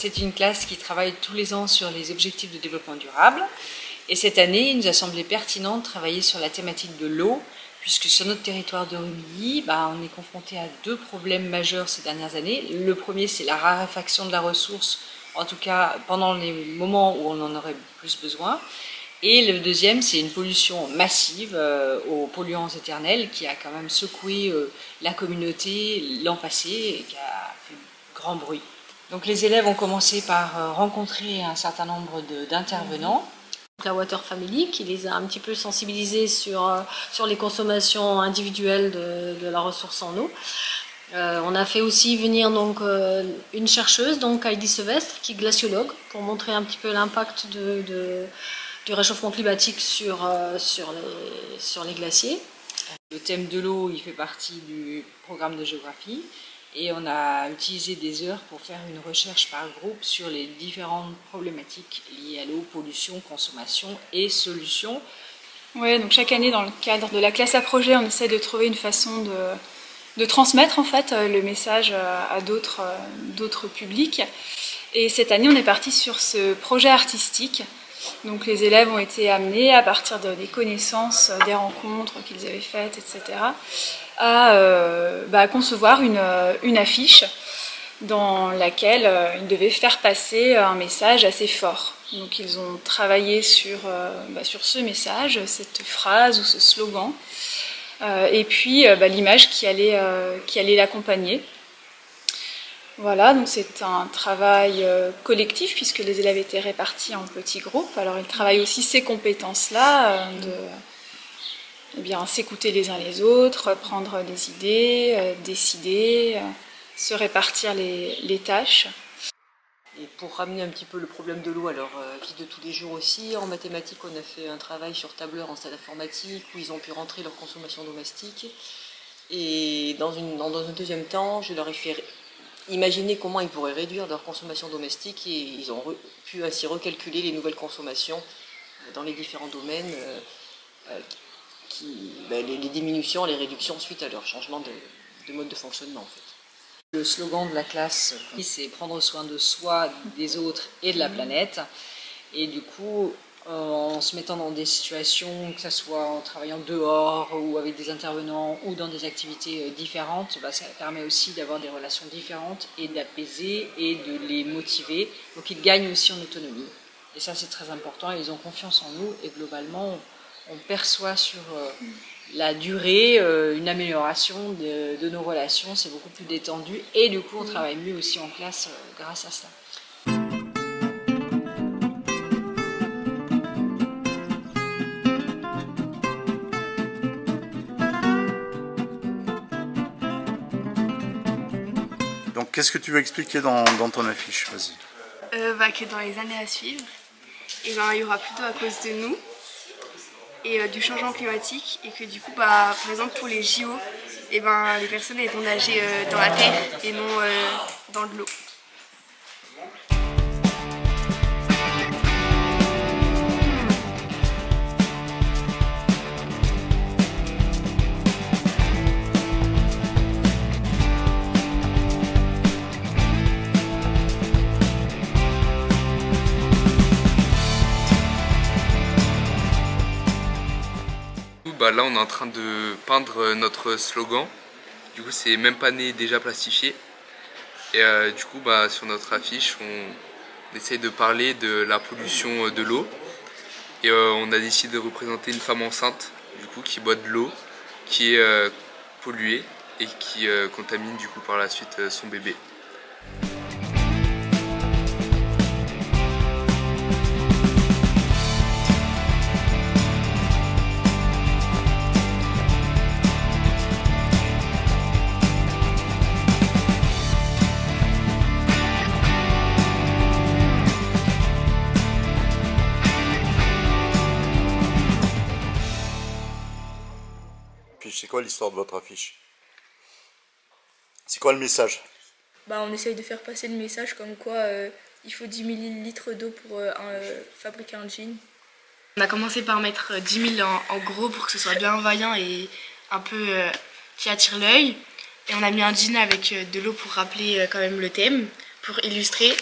C'est une classe qui travaille tous les ans sur les objectifs de développement durable. Et cette année, il nous a semblé pertinent de travailler sur la thématique de l'eau, puisque sur notre territoire de Rumilly, on est confronté à deux problèmes majeurs ces dernières années. Le premier, c'est la raréfaction de la ressource, en tout cas pendant les moments où on en aurait plus besoin. Et le deuxième, c'est une pollution massive aux polluants éternels qui a quand même secoué la communauté l'an passé et qui a fait grand bruit. Donc les élèves ont commencé par rencontrer un certain nombre d'intervenants. La Water Family qui les a un petit peu sensibilisés sur les consommations individuelles de la ressource en eau. On a fait aussi venir donc, une chercheuse, donc Heidi Sevestre, qui est glaciologue, pour montrer un petit peu l'impact du réchauffement climatique sur les glaciers. Le thème de l'eau, il fait partie du programme de géographie. Et on a utilisé des heures pour faire une recherche par groupe sur les différentes problématiques liées à l'eau, pollution, consommation et solutions. Ouais, donc chaque année dans le cadre de la classe à projet, on essaie de trouver une façon de transmettre en fait le message à d'autres publics. Et cette année, on est parti sur ce projet artistique. Donc les élèves ont été amenés à partir des connaissances, des rencontres qu'ils avaient faites, etc. à concevoir une affiche dans laquelle ils devaient faire passer un message assez fort. Donc ils ont travaillé sur ce message, cette phrase ou ce slogan, et puis l'image qui allait l'accompagner. Voilà, donc c'est un travail collectif puisque les élèves étaient répartis en petits groupes. Alors ils travaillent aussi ces compétences-là s'écouter les uns les autres, prendre des idées, décider, se répartir les tâches. Et pour ramener un petit peu le problème de l'eau à leur vie de tous les jours aussi, en mathématiques, on a fait un travail sur tableur en stade informatique où ils ont pu rentrer leur consommation domestique. Et dans un deuxième temps, je leur ai fait imaginer comment ils pourraient réduire leur consommation domestique et ils ont pu ainsi recalculer les nouvelles consommations dans les différents domaines, les diminutions, les réductions suite à leur changement de mode de fonctionnement en fait. Le slogan de la classe, c'est prendre soin de soi, des autres et de la planète. Et du coup, en se mettant dans des situations, que ce soit en travaillant dehors ou avec des intervenants ou dans des activités différentes, ça permet aussi d'avoir des relations différentes et d'apaiser et de les motiver. Donc ils gagnent aussi en autonomie. Et ça c'est très important, ils ont confiance en nous et globalement on perçoit sur la durée une amélioration de nos relations, c'est beaucoup plus détendu et du coup on travaille mieux aussi en classe grâce à cela. Donc qu'est-ce que tu veux expliquer dans ton affiche? Vas-y. Que dans les années à suivre, il y aura plutôt à cause de nous et du changement climatique et que du coup par exemple pour les JO les personnes elles vont nager dans la terre et non dans de l'eau. Là on est en train de peindre notre slogan, du coup c'est même pas né déjà plastifié et du coup sur notre affiche on essaye de parler de la pollution de l'eau et on a décidé de représenter une femme enceinte du coup qui boit de l'eau qui est polluée et qui contamine du coup par la suite son bébé. C'est quoi l'histoire de votre affiche? C'est quoi le message? On essaye de faire passer le message comme quoi il faut 10 millilitres d'eau pour fabriquer un jean. On a commencé par mettre 10 000 en gros pour que ce soit bien vaillant et un peu qui attire l'œil. Et on a mis un jean avec de l'eau pour rappeler quand même le thème, pour illustrer.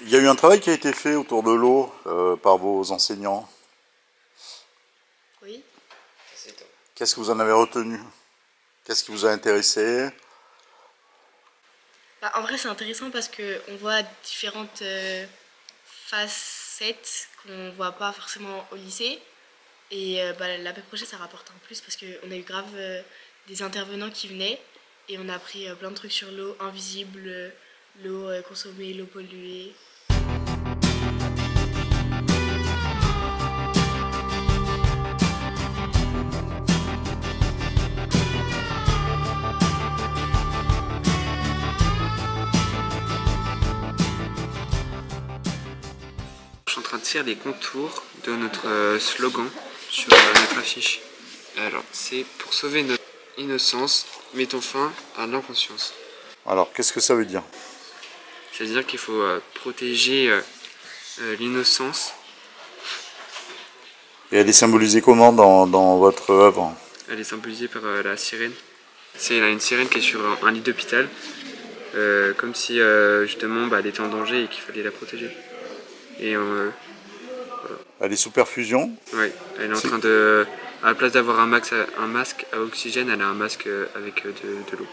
Il y a eu un travail qui a été fait autour de l'eau par vos enseignants. Oui. Qu'est-ce que vous en avez retenu? Qu'est-ce qui vous a intéressé? Bah, en vrai, c'est intéressant parce qu'on voit différentes facettes qu'on ne voit pas forcément au lycée. Et l'année prochaine, ça rapporte un plus parce qu'on a eu grave des intervenants qui venaient et on a appris plein de trucs sur l'eau invisible, l'eau consommée, l'eau polluée. Je suis en train de faire les contours de notre slogan sur notre affiche. Alors, c'est pour sauver notre innocence, mettons fin à l'inconscience. Alors, qu'est-ce que ça veut dire? C'est-à-dire qu'il faut protéger l'innocence. Et elle est symbolisée comment dans votre œuvre? Elle est symbolisée par la sirène. C'est une sirène qui est sur un lit d'hôpital, comme si justement elle était en danger et qu'il fallait la protéger. Et voilà. Elle est sous perfusion? Oui, elle est en train de... À la place d'avoir un masque à oxygène, elle a un masque avec de l'eau.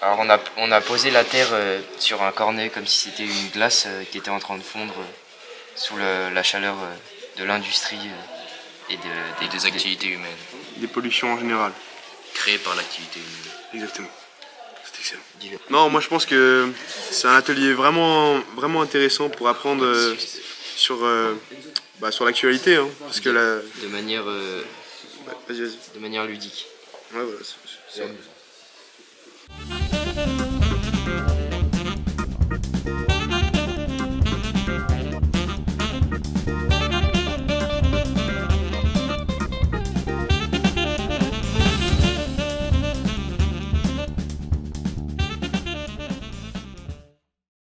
Alors on a posé la terre sur un cornet comme si c'était une glace qui était en train de fondre sous la chaleur de l'industrie et des activités humaines. Des pollutions en général. Créées par l'activité humaine. Exactement. C'est excellent. Non, moi je pense que c'est un atelier vraiment intéressant pour apprendre sur l'actualité. Hein, parce que de manière, vas-y. De manière ludique. Ouais, voilà, c'est amusant.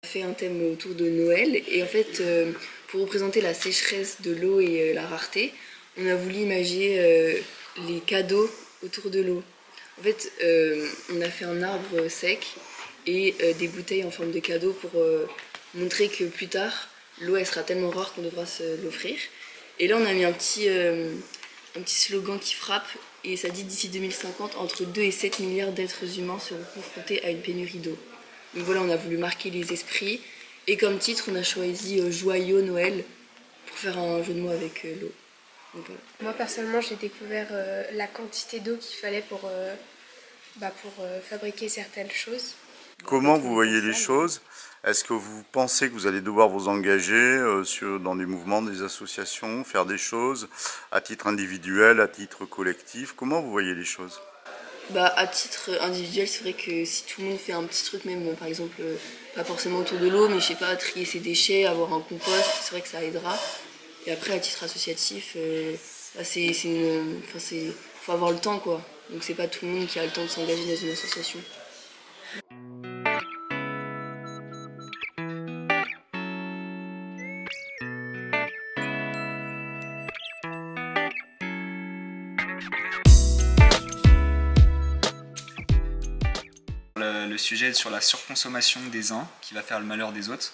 Fait un thème autour de Noël et en fait pour représenter la sécheresse de l'eau et la rareté, on a voulu imaginer les cadeaux autour de l'eau. En fait, on a fait un arbre sec et des bouteilles en forme de cadeau pour montrer que plus tard, l'eau elle sera tellement rare qu'on devra se l'offrir. Et là, on a mis un petit slogan qui frappe et ça dit d'ici 2050, entre 2 et 7 milliards d'êtres humains seront confrontés à une pénurie d'eau. Donc voilà, on a voulu marquer les esprits et comme titre, on a choisi Joyeux Noël pour faire un jeu de mots avec l'eau. Voilà. Moi personnellement j'ai découvert la quantité d'eau qu'il fallait pour fabriquer certaines choses. Comment vous voyez les choses? Est-ce que vous pensez que vous allez devoir vous engager dans des mouvements, des associations, faire des choses à titre individuel, à titre collectif? Comment vous voyez les choses? À titre individuel, c'est vrai que si tout le monde fait un petit truc, même par exemple, pas forcément autour de l'eau, mais je sais pas, trier ses déchets, avoir un compost, c'est vrai que ça aidera. Et après, à titre associatif, faut avoir le temps, quoi. Donc c'est pas tout le monde qui a le temps de s'engager dans une association. Le sujet sur la surconsommation des uns qui va faire le malheur des autres.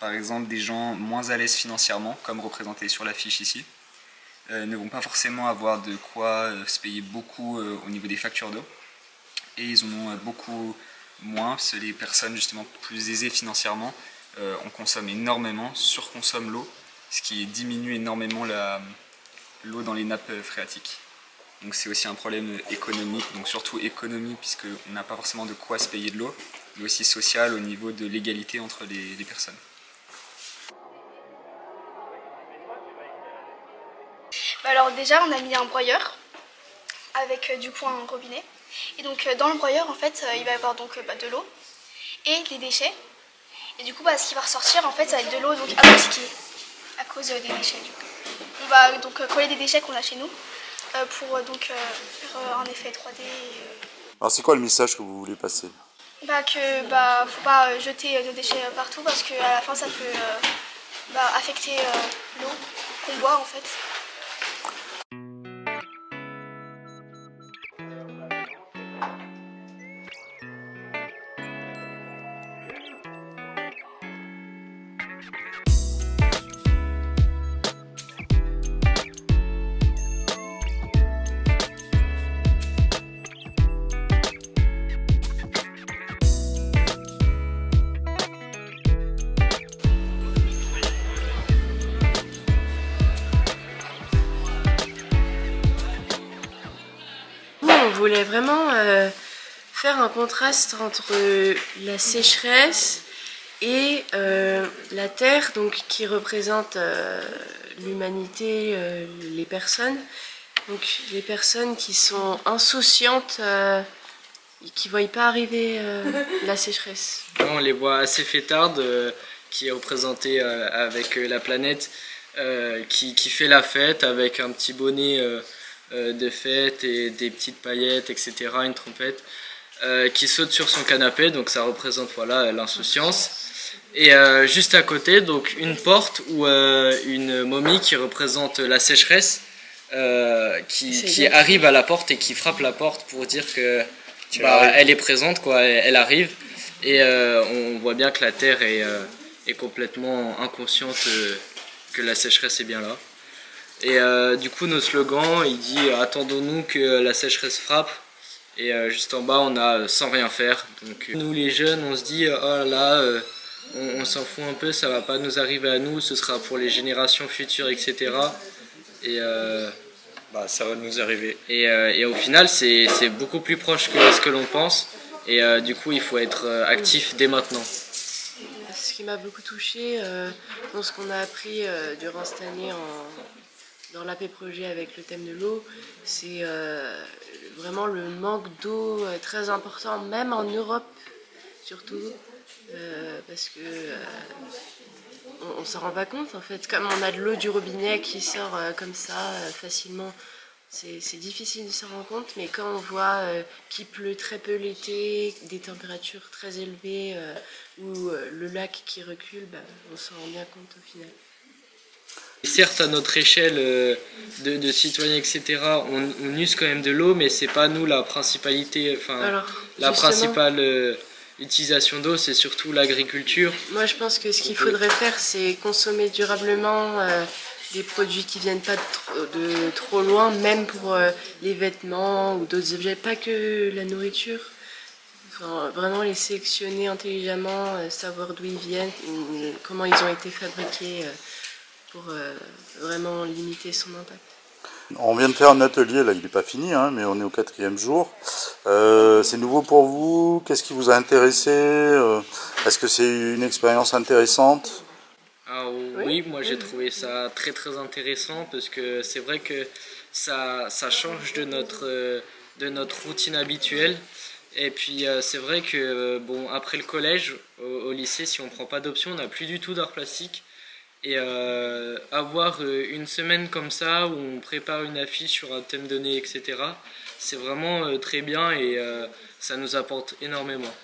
Par exemple, des gens moins à l'aise financièrement, comme représenté sur l'affiche ici, ne vont pas forcément avoir de quoi se payer beaucoup au niveau des factures d'eau. Et ils en ont beaucoup moins, parce que les personnes justement plus aisées financièrement, on consomme énormément, surconsomme l'eau, ce qui diminue énormément l'eau dans les nappes phréatiques. Donc c'est aussi un problème économique, donc surtout économique puisqu'on n'a pas forcément de quoi se payer de l'eau, mais aussi social au niveau de l'égalité entre les personnes. Alors déjà on a mis un broyeur avec du coup un robinet et donc dans le broyeur en fait il va y avoir donc de l'eau et des déchets et du coup ce qui va ressortir en fait ça va être de l'eau donc intoxiquée à cause des déchets. Du coup. On va donc coller des déchets qu'on a chez nous pour donc faire un effet 3D. Alors c'est quoi le message que vous voulez passer? Faut pas jeter nos déchets partout parce qu'à la fin ça peut affecter l'eau qu'on boit en fait. voulait vraiment faire un contraste entre la sécheresse et la terre, donc qui représente l'humanité, les personnes. Donc les personnes qui sont insouciantes, qui ne voient pas arriver la sécheresse. On les voit assez fêtardes, qui est représentée avec la planète, qui fait la fête avec un petit bonnet de fête et des petites paillettes, etc., une trompette, qui saute sur son canapé, donc ça représente voilà, l'insouciance. Et juste à côté, donc une porte ou une momie qui représente la sécheresse, qui arrive à la porte et qui frappe la porte pour dire que elle est présente, quoi, elle arrive. Et on voit bien que la terre est complètement inconsciente que la sécheresse est bien là. Et du coup notre slogan il dit attendons-nous que la sécheresse frappe. Et juste en bas on a sans rien faire. Donc nous les jeunes on se dit oh là là, on s'en fout un peu, ça va pas nous arriver à nous, ce sera pour les générations futures, etc. Et ça va nous arriver. Et au final c'est beaucoup plus proche que ce que l'on pense. Et du coup il faut être actif dès maintenant. Ce qui m'a beaucoup touchée dans ce qu'on a appris durant cette année dans l'AP Projet avec le thème de l'eau, c'est vraiment le manque d'eau très important, même en Europe surtout, parce que on s'en rend pas compte en fait, comme on a de l'eau du robinet qui sort comme ça facilement, c'est difficile de s'en rendre compte, mais quand on voit qu'il pleut très peu l'été, des températures très élevées ou le lac qui recule, on s'en rend bien compte au final. Certes, à notre échelle de citoyens, etc., on use quand même de l'eau, mais c'est pas nous la principalité, la principale utilisation d'eau, c'est surtout l'agriculture. Moi, je pense que ce qu'il faudrait faire, c'est consommer durablement des produits qui viennent pas de trop loin, même pour les vêtements ou d'autres objets, pas que la nourriture. Enfin, vraiment les sélectionner intelligemment, savoir d'où ils viennent, comment ils ont été fabriqués. Pour vraiment limiter son impact. On vient de faire un atelier, là il n'est pas fini, hein, mais on est au 4e jour. C'est nouveau pour vous? Qu'est-ce qui vous a intéressé? Est-ce que c'est une expérience intéressante? Oui, moi j'ai trouvé ça très très intéressant parce que c'est vrai que ça change de notre routine habituelle. Et puis c'est vrai que après le collège, au lycée, si on ne prend pas d'option, on n'a plus du tout d'art plastique. Et avoir une semaine comme ça où on prépare une affiche sur un thème donné, etc., c'est vraiment très bien et ça nous apporte énormément.